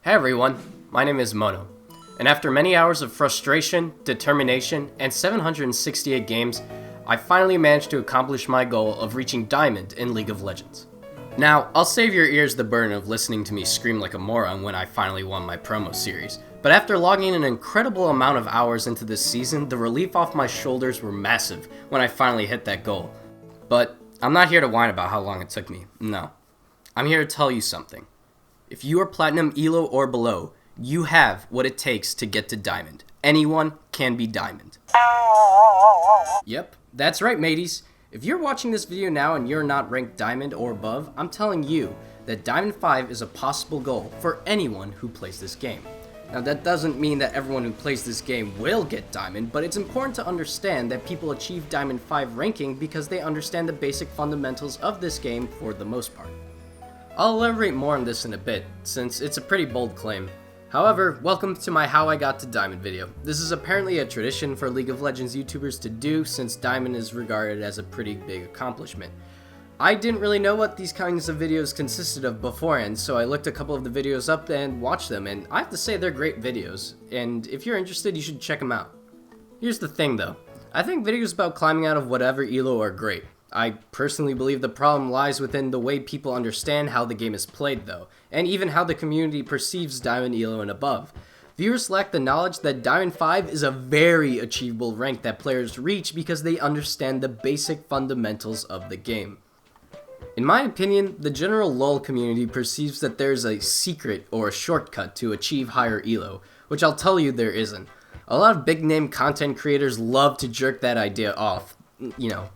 Hey everyone, my name is Mono, and after many hours of frustration, determination, and 768 games, I finally managed to accomplish my goal of reaching Diamond in League of Legends. Now, I'll save your ears the burden of listening to me scream like a moron when I finally won my promo series, but after logging an incredible amount of hours into this season, the relief off my shoulders were massive when I finally hit that goal. But I'm not here to whine about how long it took me, no. I'm here to tell you something. If you are Platinum Elo or below, you have what it takes to get to Diamond. Anyone can be Diamond. Yep, that's right, mateys. If you're watching this video now and you're not ranked Diamond or above, I'm telling you that Diamond 5 is a possible goal for anyone who plays this game. Now that doesn't mean that everyone who plays this game will get Diamond, but it's important to understand that people achieve Diamond 5 ranking because they understand the basic fundamentals of this game for the most part. I'll elaborate more on this in a bit, since it's a pretty bold claim. However, welcome to my How I Got to Diamond video. This is apparently a tradition for League of Legends YouTubers to do, since Diamond is regarded as a pretty big accomplishment. I didn't really know what these kinds of videos consisted of beforehand, so I looked a couple of the videos up and watched them, and I have to say they're great videos, and if you're interested, you should check them out. Here's the thing though, I think videos about climbing out of whatever elo are great. I personally believe the problem lies within the way people understand how the game is played though, and even how the community perceives Diamond Elo and above. Viewers lack the knowledge that Diamond 5 is a very achievable rank that players reach because they understand the basic fundamentals of the game. In my opinion, the general LoL community perceives that there's a secret or a shortcut to achieve higher elo, which I'll tell you there isn't. A lot of big name content creators love to jerk that idea off.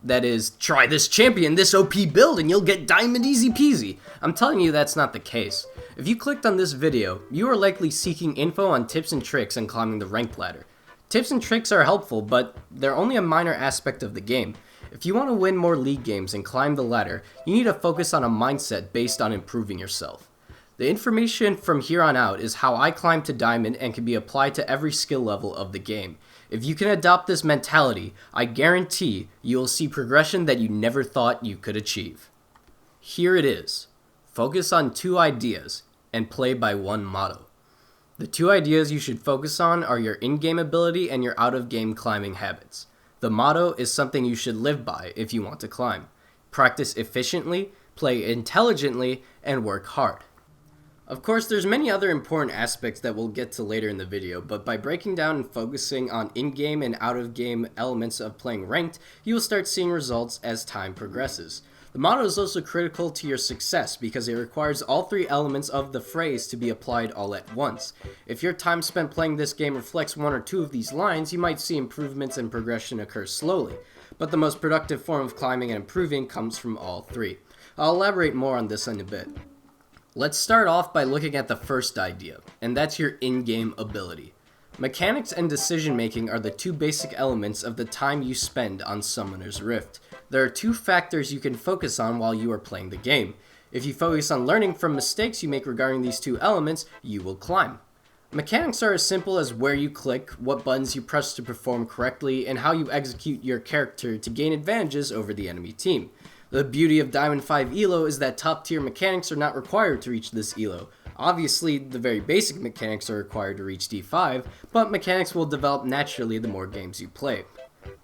That is, try this champion, this OP build, and you'll get Diamond easy peasy. I'm telling you that's not the case. If you clicked on this video, you are likely seeking info on tips and tricks on climbing the ranked ladder. Tips and tricks are helpful, but they're only a minor aspect of the game. If you want to win more league games and climb the ladder, you need to focus on a mindset based on improving yourself. The information from here on out is how I climbed to Diamond and can be applied to every skill level of the game. If you can adopt this mentality, I guarantee you will see progression that you never thought you could achieve. Here it is. Focus on 2 ideas and play by 1 motto. The 2 ideas you should focus on are your in-game ability and your out-of-game climbing habits. The motto is something you should live by if you want to climb. Practice efficiently, play intelligently, and work hard. Of course, there's many other important aspects that we'll get to later in the video, but by breaking down and focusing on in-game and out-of-game elements of playing ranked, you will start seeing results as time progresses. The motto is also critical to your success because it requires all 3 elements of the phrase to be applied all at once. If your time spent playing this game reflects 1 or 2 of these lines, you might see improvements and progression occur slowly, but the most productive form of climbing and improving comes from all 3. I'll elaborate more on this in a bit. Let's start off by looking at the first idea, and that's your in-game ability. Mechanics and decision making are the 2 basic elements of the time you spend on Summoner's Rift. There are 2 factors you can focus on while you are playing the game. If you focus on learning from mistakes you make regarding these 2 elements, you will climb. Mechanics are as simple as where you click, what buttons you press to perform correctly, and how you execute your character to gain advantages over the enemy team. The beauty of Diamond 5 Elo is that top tier mechanics are not required to reach this Elo. Obviously, the very basic mechanics are required to reach D5, but mechanics will develop naturally the more games you play.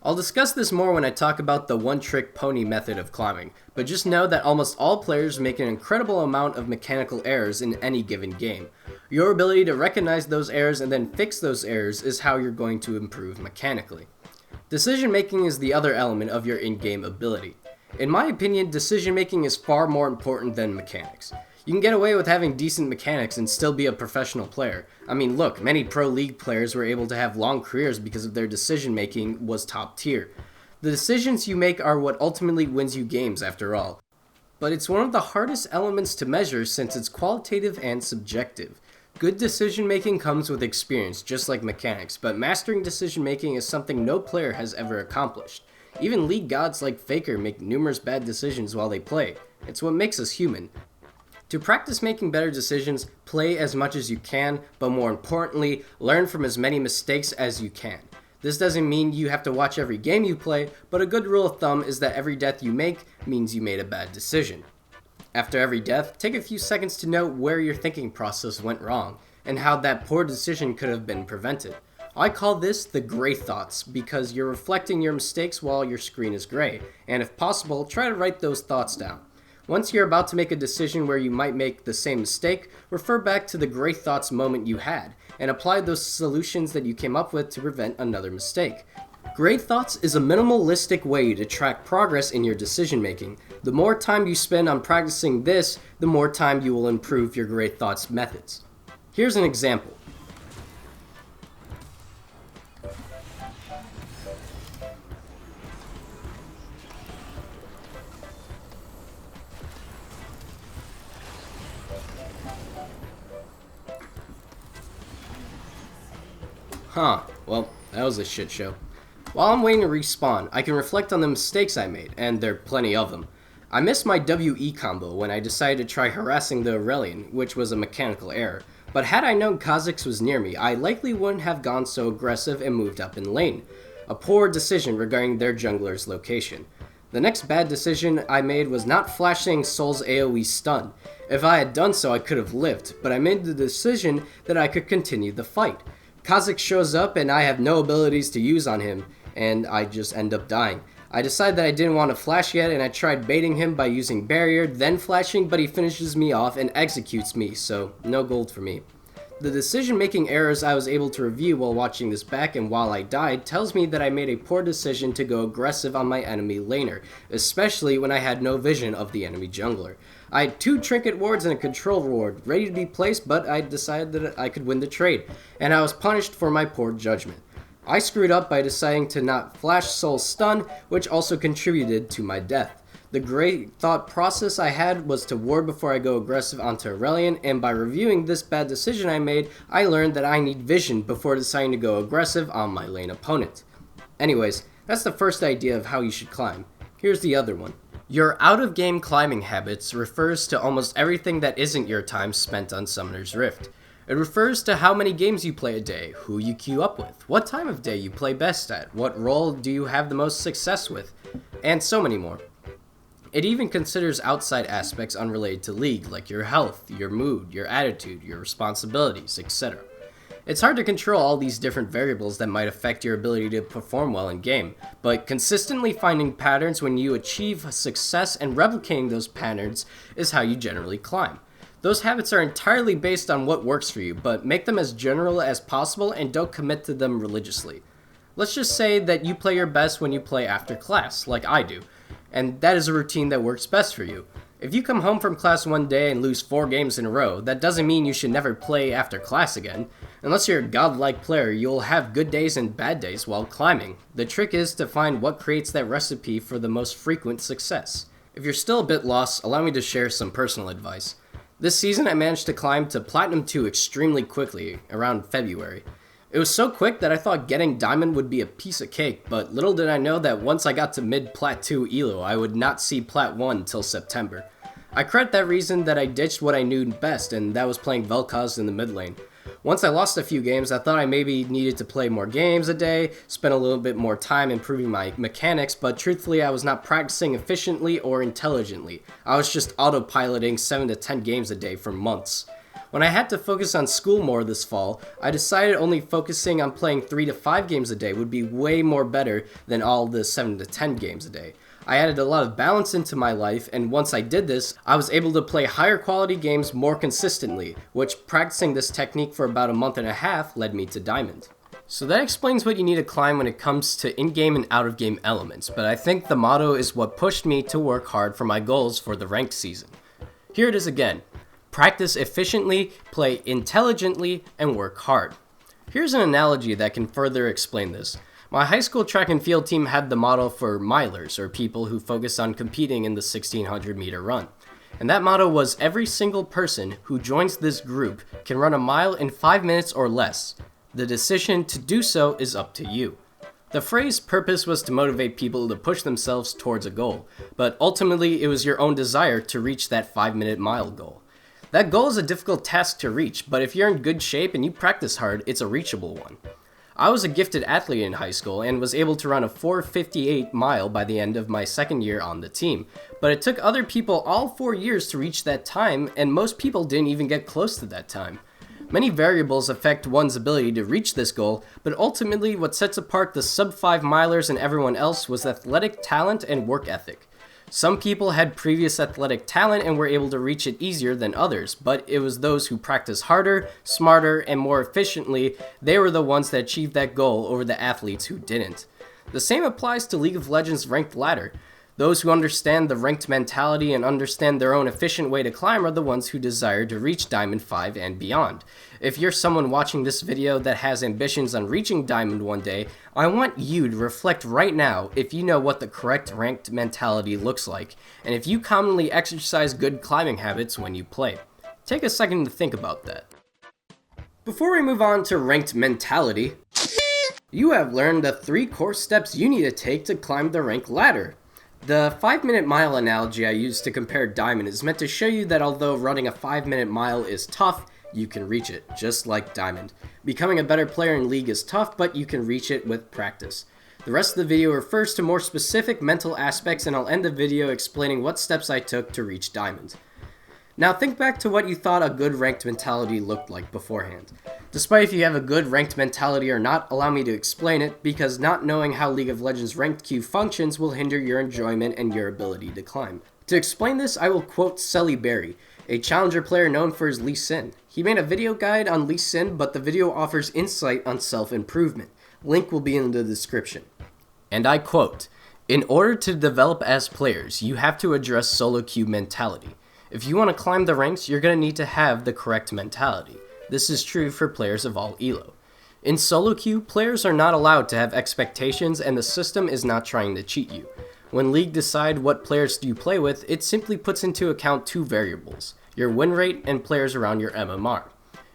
I'll discuss this more when I talk about the one-trick pony method of climbing, but just know that almost all players make an incredible amount of mechanical errors in any given game. Your ability to recognize those errors and then fix those errors is how you're going to improve mechanically. Decision making is the other element of your in-game ability. In my opinion, decision making is far more important than mechanics. You can get away with having decent mechanics and still be a professional player. I mean, look, many pro league players were able to have long careers because of their decision making was top tier. The decisions you make are what ultimately wins you games after all. But it's one of the hardest elements to measure since it's qualitative and subjective. Good decision making comes with experience, just like mechanics, but mastering decision making is something no player has ever accomplished. Even league gods like Faker make numerous bad decisions while they play. It's what makes us human. To practice making better decisions, play as much as you can, but more importantly, learn from as many mistakes as you can. This doesn't mean you have to watch every game you play, but a good rule of thumb is that every death you make means you made a bad decision. After every death, take a few seconds to note where your thinking process went wrong, and how that poor decision could have been prevented. I call this the gray thoughts because you're reflecting your mistakes while your screen is gray, and if possible, try to write those thoughts down. Once you're about to make a decision where you might make the same mistake, refer back to the gray thoughts moment you had, and apply those solutions that you came up with to prevent another mistake. Gray thoughts is a minimalistic way to track progress in your decision making. The more time you spend on practicing this, the more time you will improve your gray thoughts methods. Here's an example. Well, that was a shit show. While I'm waiting to respawn, I can reflect on the mistakes I made, and there are plenty of them. I missed my WE combo when I decided to try harassing the Aurelian, which was a mechanical error, but had I known Kha'Zix was near me, I likely wouldn't have gone so aggressive and moved up in lane. A poor decision regarding their jungler's location. The next bad decision I made was not flashing Sol's AoE stun. If I had done so, I could have lived, but I made the decision that I could continue the fight. Kha'Zix shows up and I have no abilities to use on him, and I just end up dying. I decided that I didn't want to flash yet, and I tried baiting him by using barrier, then flashing, but he finishes me off and executes me, so no gold for me. The decision-making errors I was able to review while watching this back and while I died tells me that I made a poor decision to go aggressive on my enemy laner, especially when I had no vision of the enemy jungler. I had 2 trinket wards and a control ward ready to be placed, but I decided that I could win the trade, and I was punished for my poor judgment. I screwed up by deciding to not flash Sol's stun, which also contributed to my death. The great thought process I had was to ward before I go aggressive onto Aurelian, and by reviewing this bad decision I made, I learned that I need vision before deciding to go aggressive on my lane opponent. Anyways, that's the first idea of how you should climb. Here's the other one. Your out-of-game climbing habits refers to almost everything that isn't your time spent on Summoner's Rift. It refers to how many games you play a day, who you queue up with, what time of day you play best at, what role do you have the most success with, and so many more. It even considers outside aspects unrelated to League, like your health, your mood, your attitude, your responsibilities, etc. It's hard to control all these different variables that might affect your ability to perform well in game, but consistently finding patterns when you achieve success and replicating those patterns is how you generally climb. Those habits are entirely based on what works for you, but make them as general as possible and don't commit to them religiously. Let's just say that you play your best when you play after class, like I do, and that is a routine that works best for you. If you come home from class one day and lose 4 games in a row, that doesn't mean you should never play after class again. Unless you're a godlike player, you'll have good days and bad days while climbing. The trick is to find what creates that recipe for the most frequent success. If you're still a bit lost, allow me to share some personal advice. This season I managed to climb to Platinum 2 extremely quickly, around February. It was so quick that I thought getting Diamond would be a piece of cake, but little did I know that once I got to mid-Plat 2 Elo, I would not see Plat 1 until September. I credit that reason that I ditched what I knew best, and that was playing Vel'Koz in the mid lane. Once I lost a few games, I thought I maybe needed to play more games a day, spend a little bit more time improving my mechanics, but truthfully I was not practicing efficiently or intelligently. I was just autopiloting 7 to 10 games a day for months. When I had to focus on school more this fall, I decided only focusing on playing 3 to 5 games a day would be way more better than all the 7 to 10 games a day. I added a lot of balance into my life, and once I did this, I was able to play higher quality games more consistently, which practicing this technique for about a month and a half led me to Diamond. So that explains what you need to climb when it comes to in-game and out-of-game elements, but I think the motto is what pushed me to work hard for my goals for the ranked season. Here it is again. Practice efficiently, play intelligently, and work hard. Here's an analogy that can further explain this. My high school track and field team had the motto for milers, or people who focus on competing in the 1600 meter run. And that motto was every single person who joins this group can run a mile in 5 minutes or less. The decision to do so is up to you. The phrase purpose was to motivate people to push themselves towards a goal, but ultimately it was your own desire to reach that 5-minute mile goal. That goal is a difficult task to reach, but if you're in good shape and you practice hard, it's a reachable one. I was a gifted athlete in high school and was able to run a 4:58 mile by the end of my second year on the team, but it took other people all 4 years to reach that time, and most people didn't even get close to that time. Many variables affect one's ability to reach this goal, but ultimately what sets apart the sub-5 milers and everyone else was athletic talent and work ethic. Some people had previous athletic talent and were able to reach it easier than others, but it was those who practiced harder, smarter, and more efficiently. They were the ones that achieved that goal over the athletes who didn't. The same applies to League of Legends' ranked ladder. Those who understand the ranked mentality and understand their own efficient way to climb are the ones who desire to reach Diamond 5 and beyond. If you're someone watching this video that has ambitions on reaching Diamond one day, I want you to reflect right now if you know what the correct ranked mentality looks like, and if you commonly exercise good climbing habits when you play. Take a second to think about that. Before we move on to ranked mentality, you have learned the 3 core steps you need to take to climb the ranked ladder. The 5-minute mile analogy I used to compare Diamond is meant to show you that although running a 5-minute mile is tough, you can reach it, just like Diamond. Becoming a better player in League is tough, but you can reach it with practice. The rest of the video refers to more specific mental aspects, and I'll end the video explaining what steps I took to reach Diamond. Now think back to what you thought a good ranked mentality looked like beforehand. Despite if you have a good ranked mentality or not, allow me to explain it, because not knowing how League of Legends ranked queue functions will hinder your enjoyment and your ability to climb. To explain this, I will quote Sully Berry, a challenger player known for his Lee Sin. He made a video guide on Lee Sin, but the video offers insight on self-improvement. Link will be in the description. And I quote, "In order to develop as players, you have to address solo queue mentality. If you want to climb the ranks, you're going to need to have the correct mentality. This is true for players of all elo. In solo queue, players are not allowed to have expectations, and the system is not trying to cheat you. When League decide what players you play with, it simply puts into account 2 variables, your win rate and players around your MMR.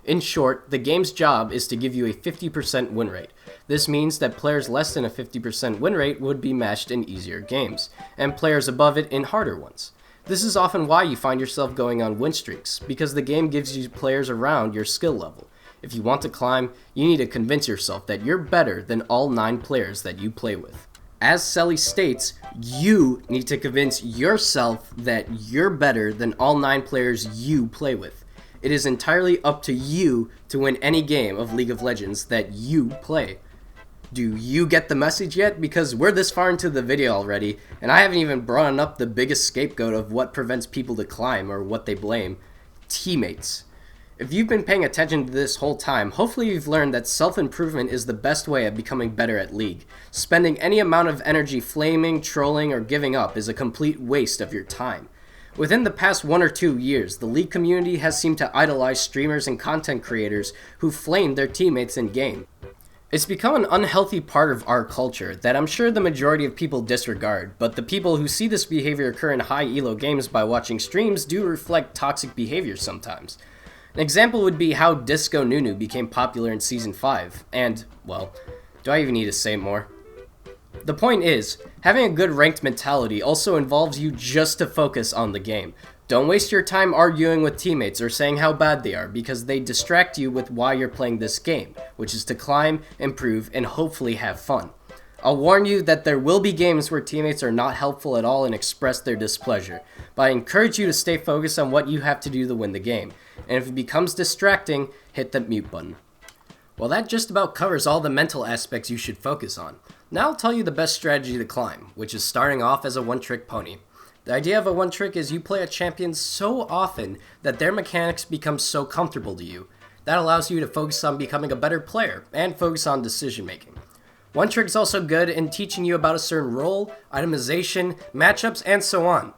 In short, the game's job is to give you a 50% win rate. This means that players less than a 50% win rate would be matched in easier games, and players above it in harder ones. This is often why you find yourself going on win streaks, because the game gives you players around your skill level. If you want to climb, you need to convince yourself that you're better than all 9 players that you play with. As Selly states, you need to convince yourself that you're better than all 9 players you play with. It is entirely up to you to win any game of League of Legends that you play. Do you get the message yet? Because we're this far into the video already, and I haven't even brought up the biggest scapegoat of what prevents people to climb or what they blame: teammates. If you've been paying attention to this whole time, hopefully you've learned that self-improvement is the best way of becoming better at League. Spending any amount of energy flaming, trolling, or giving up is a complete waste of your time. Within the past 1 or 2 years, the League community has seemed to idolize streamers and content creators who flame their teammates in-game. It's become an unhealthy part of our culture that I'm sure the majority of people disregard, but the people who see this behavior occur in high elo games by watching streams do reflect toxic behavior sometimes. An example would be how Disco Nunu became popular in Season 5, and, well, do I even need to say more? The point is, having a good ranked mentality also involves you just to focus on the game. Don't waste your time arguing with teammates or saying how bad they are, because they distract you with why you're playing this game, which is to climb, improve, and hopefully have fun. I'll warn you that there will be games where teammates are not helpful at all and express their displeasure, but I encourage you to stay focused on what you have to do to win the game, and if it becomes distracting, hit the mute button. Well, that just about covers all the mental aspects you should focus on. Now I'll tell you the best strategy to climb, which is starting off as a one-trick pony. The idea of a one-trick is you play a champion so often that their mechanics become so comfortable to you. That allows you to focus on becoming a better player, and focus on decision-making. One-trick is also good in teaching you about a certain role, itemization, matchups, and so on.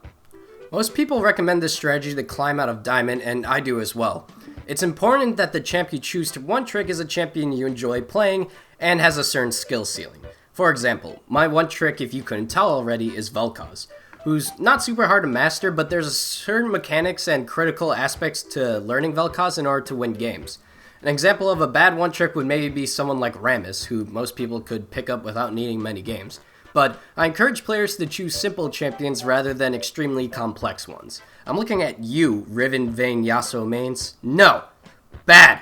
Most people recommend this strategy to climb out of Diamond, and I do as well. It's important that the champ you choose to one-trick is a champion you enjoy playing and has a certain skill ceiling. For example, my one-trick, if you couldn't tell already, is Vel'Koz, who's not super hard to master, but there's a certain mechanics and critical aspects to learning Vel'Koz in order to win games. An example of a bad one-trick would maybe be someone like Rammus, who most people could pick up without needing many games. But I encourage players to choose simple champions rather than extremely complex ones. I'm looking at you, Riven, Vayne, Yasuo mains. No! Bad!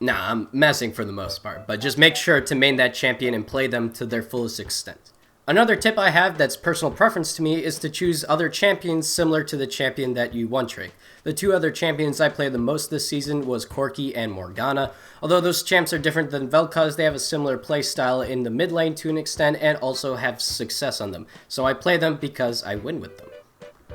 Nah, I'm messing for the most part, but just make sure to main that champion and play them to their fullest extent. Another tip I have that's personal preference to me is to choose other champions similar to the champion that you one-trick. The two other champions I played the most this season was Corki and Morgana. Although those champs are different than Vel'Koz, they have a similar playstyle in the mid lane to an extent and also have success on them. So I play them because I win with them.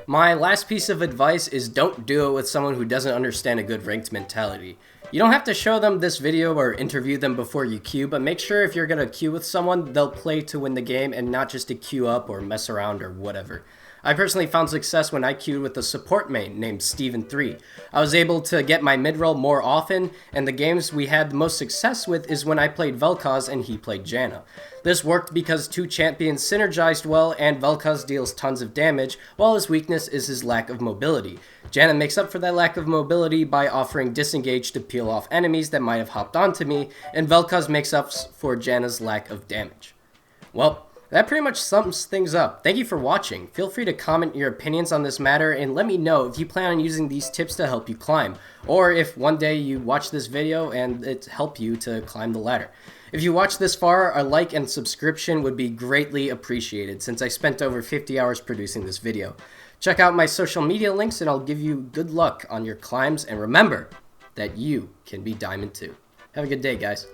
My last piece of advice is don't do it with someone who doesn't understand a good ranked mentality. You don't have to show them this video or interview them before you queue, but make sure if you're going to queue with someone, they'll play to win the game and not just to queue up or mess around or whatever. I personally found success when I queued with a support main named Steven3. I was able to get my mid-roll more often, and the games we had the most success with is when I played Vel'Koz and he played Janna. This worked because two champions synergized well, and Vel'Koz deals tons of damage, while his weakness is his lack of mobility. Janna makes up for that lack of mobility by offering disengage to peel off enemies that might have hopped onto me, and Vel'Koz makes up for Janna's lack of damage. Well, that pretty much sums things up. Thank you for watching. Feel free to comment your opinions on this matter and let me know if you plan on using these tips to help you climb, or if one day you watch this video and it helped you to climb the ladder. If you watched this far, a like and subscription would be greatly appreciated since I spent over 50 hours producing this video. Check out my social media links and I'll give you good luck on your climbs, and remember that you can be Diamond too. Have a good day, guys.